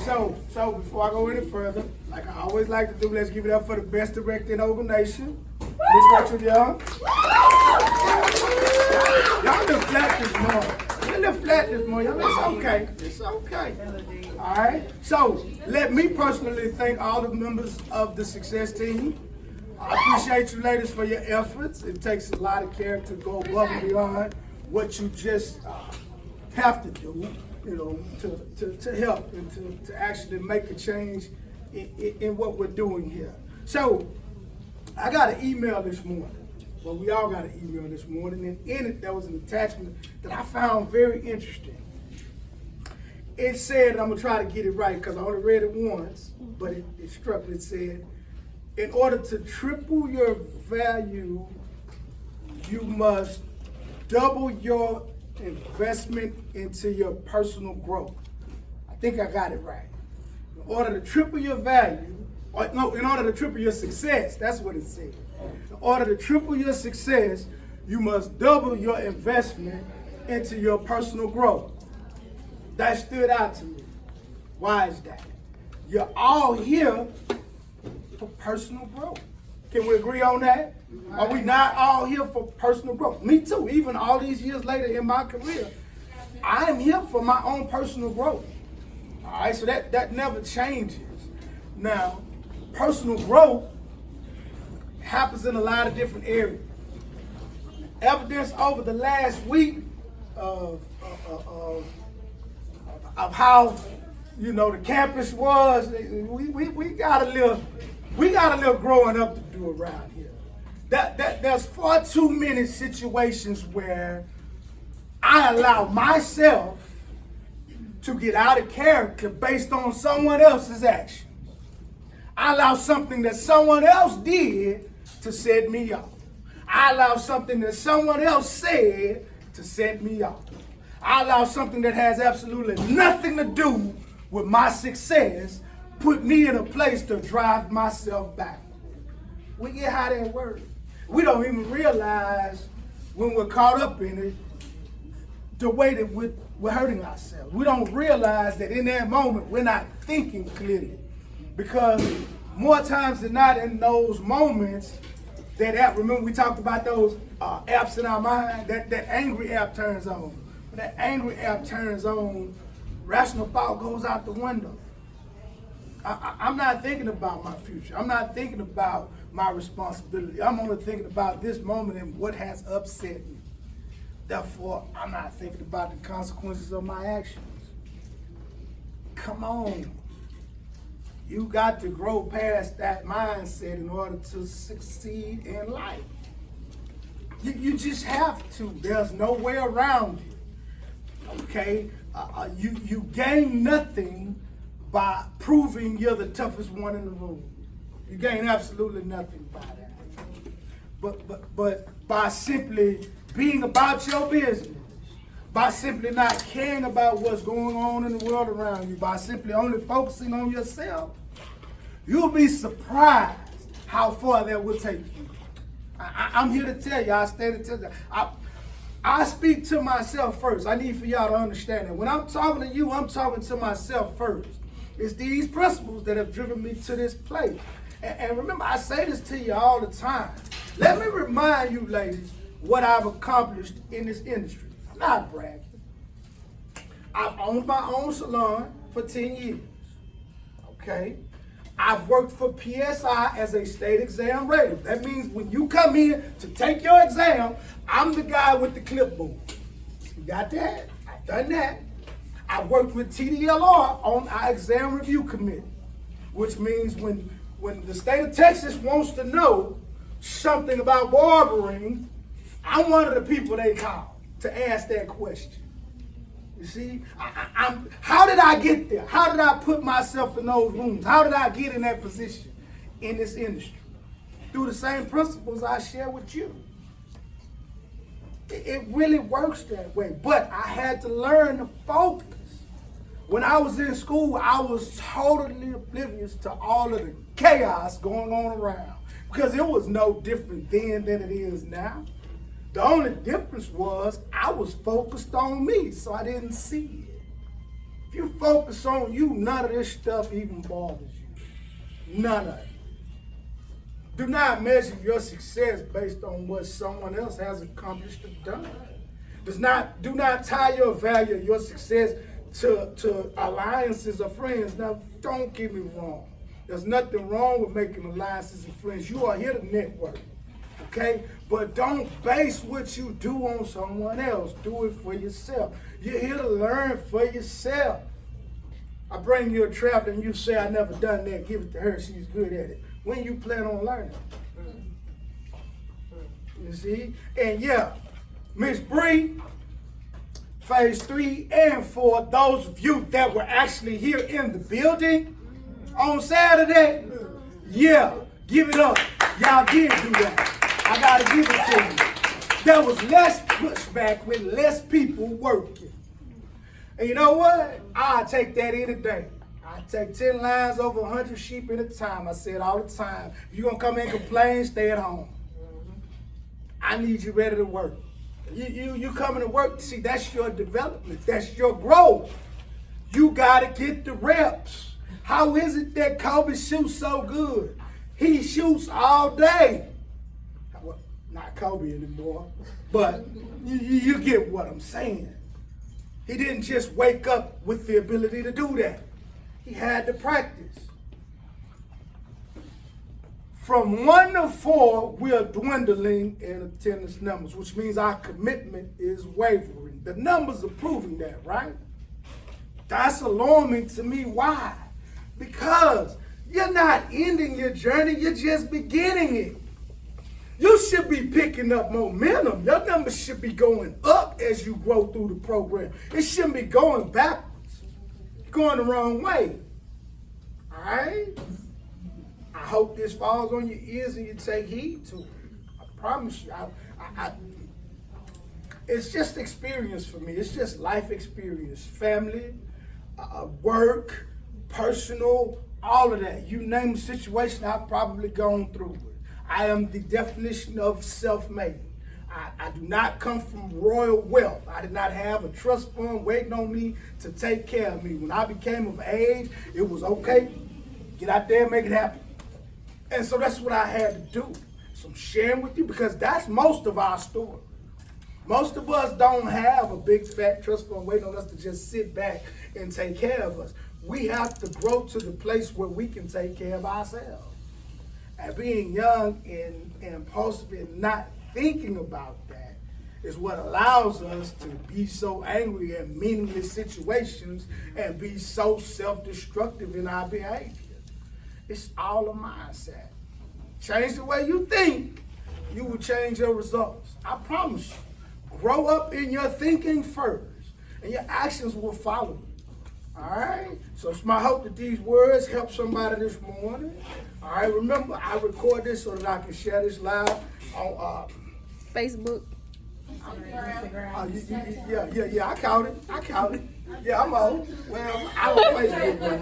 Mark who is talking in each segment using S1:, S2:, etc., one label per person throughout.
S1: So before I go any further, like I always like to do, let's give it up for the best director in Ogle Nation, Miss Rachel Young. Y'all a little flat this morning. Y'all a little flat this morning. It's okay. It's okay. All right. So let me personally thank all the members of the success team. I appreciate you ladies for your efforts. It takes a lot of character to go above and beyond what you just have to do, to help and to actually make a change in what we're doing here. So I got an email this morning. Well, we all got an email this morning, and in it there was an attachment that I found very interesting. It said, I'm gonna try to get it right because I only read it once, but it struck me. It said, in order to triple your value, you must double your investment into your personal growth. I think I got it right. In order to triple your value, in order to triple your success, that's what it said. In order to triple your success, you must double your investment into your personal growth. That stood out to me. Why is that? You're all here for personal growth. Can we agree on that? Are we not all here for personal growth? Me too. Even all these years later in my career, I am here for my own personal growth. All right, so that never changes. Now, personal growth happens in a lot of different areas. Evidence over the last week of how the campus was. We got a little growing up to do around here. There's far too many situations where I allow myself to get out of character based on someone else's actions. I allow something that someone else did to set me off. I allow something that someone else said to set me off. I allow something that has absolutely nothing to do with my success put me in a place to drive myself back. We get how that works. We don't even realize when we're caught up in it the way that we're hurting ourselves. We don't realize that in that moment we're not thinking clearly, because more times than not in those moments, remember we talked about those apps in our mind, that angry app turns on. When that angry app turns on, rational thought goes out the window. I'm not thinking about my future. I'm not thinking about my responsibility. I'm only thinking about this moment and what has upset me. Therefore, I'm not thinking about the consequences of my actions. Come on. You got to grow past that mindset in order to succeed in life. You just have to. There's no way around it. Okay? You gain nothing by proving you're the toughest one in the room. You gain absolutely nothing by that. But by simply being about your business, by simply not caring about what's going on in the world around you, by simply only focusing on yourself, you'll be surprised how far that will take you. I'm here to tell you, I stand to tell you, I speak to myself first. I need for y'all to understand that. When I'm talking to you, I'm talking to myself first. It's these principles that have driven me to this place. And remember, I say this to you all the time. Let me remind you, ladies, what I've accomplished in this industry. I'm not bragging. I've owned my own salon for 10 years. Okay? I've worked for PSI as a state exam rater. That means when you come in to take your exam, I'm the guy with the clipboard. You got that? I've done that. I worked with TDLR on our exam review committee, which means when the state of Texas wants to know something about barbering, I'm one of the people they call to ask that question. You see, how did I get there? How did I put myself in those rooms? How did I get in that position in this industry? Through the same principles I share with you. It really works that way, but I had to learn to focus. When I was in school, I was totally oblivious to all of the chaos going on around, because it was no different then than it is now. The only difference was I was focused on me, so I didn't see it. If you focus on you, none of this stuff even bothers you. None of it. Do not measure your success based on what someone else has accomplished or done. Do not tie your value of your success to alliances or friends. Now, don't get me wrong. There's nothing wrong with making alliances and friends. You are here to network, okay? But don't base what you do on someone else. Do it for yourself. You're here to learn for yourself. I bring you a travel and you say, I never done that. Give it to her. She's good at it. When you plan on learning? You see? And yeah, Miss Bree, phase 3 and 4, those of you that were actually here in the building on Saturday, yeah, give it up. Y'all did do that. I gotta give it to you. There was less pushback with less people working. And you know what? I'll take that any day. I take 10 lions over 100 sheep at a time. I say it all the time. If you're going to come in and complain, stay at home. I need you ready to work. You coming to work, see, that's your development. That's your growth. You got to get the reps. How is it that Kobe shoots so good? He shoots all day. Well, not Kobe anymore, but you get what I'm saying. He didn't just wake up with the ability to do that. He had to practice. From 1 to 4, we are dwindling in attendance numbers, which means our commitment is wavering. The numbers are proving that, right? That's alarming to me. Why? Because you're not ending your journey, you're just beginning it. You should be picking up momentum. Your numbers should be going up as you grow through the program. It shouldn't be going backwards. You're going the wrong way. All right? I hope this falls on your ears and you take heed to it. I promise you. It's just experience for me. It's just life experience. Family, work, personal, all of that. You name the situation, I've probably gone through it. I am the definition of self-made. I do not come from royal wealth. I did not have a trust fund waiting on me to take care of me. When I became of age, it was okay. Get out there and make it happen. And so that's what I had to do. So I'm sharing with you because that's most of our story. Most of us don't have a big fat trust fund waiting on us to just sit back and take care of us. We have to grow to the place where we can take care of ourselves. And being young and impulsive and not thinking about that is what allows us to be so angry at meaningless situations and be so self-destructive in our behavior. It's all a mindset. Change the way you think, you will change your results. I promise you. Grow up in your thinking first, and your actions will follow you. All right? So it's my hope that these words help somebody this morning. All right, remember, I record this so that I can share this live on
S2: Facebook.
S1: Yeah, I count it. Yeah, I'm old. Well, I'm on Facebook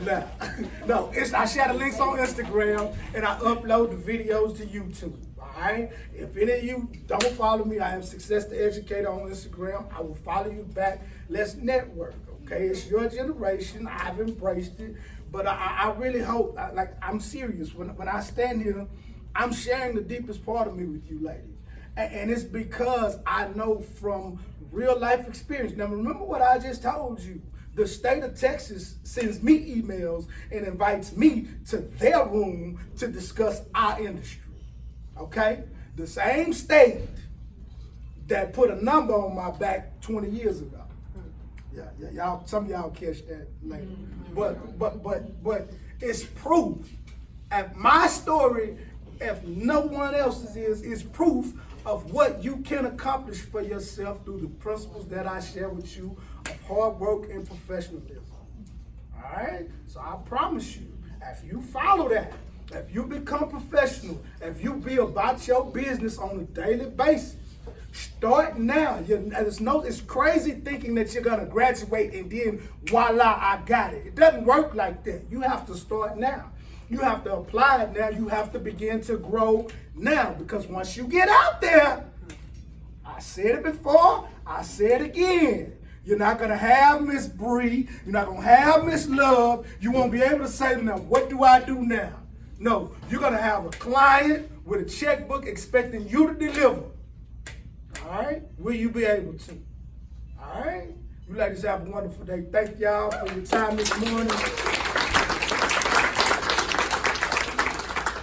S1: now. I share the links on Instagram, and I upload the videos to YouTube. All right? If any of you don't follow me, I am Success the Educator on Instagram. I will follow you back. Let's network, okay? It's your generation. I've embraced it. But I really hope, I'm serious. When I stand here, I'm sharing the deepest part of me with you ladies. And it's because I know from real life experience. Now, remember what I just told you. The state of Texas sends me emails and invites me to their room to discuss our industry. Okay? The same state that put a number on my back 20 years ago. Yeah, y'all. Some of y'all catch that later. But it's proof. And my story, if no one else's is proof of what you can accomplish for yourself through the principles that I share with you of hard work and professionalism. All right? So I promise you, if you follow that, if you become professional, if you be about your business on a daily basis, start now. It's crazy thinking that you're going to graduate and then voila, I got it. It doesn't work like that. You have to start now. You have to apply it now. You have to begin to grow now. Because once you get out there, I said it before, I say it again, You're not going to have Miss Bree. You're not going to have Miss Love. You won't be able to say to them, what do I do now? No, you're going to have a client with a checkbook expecting you to deliver. All right? Will you be able to? All right? You ladies have a wonderful day. Thank y'all for your time this morning.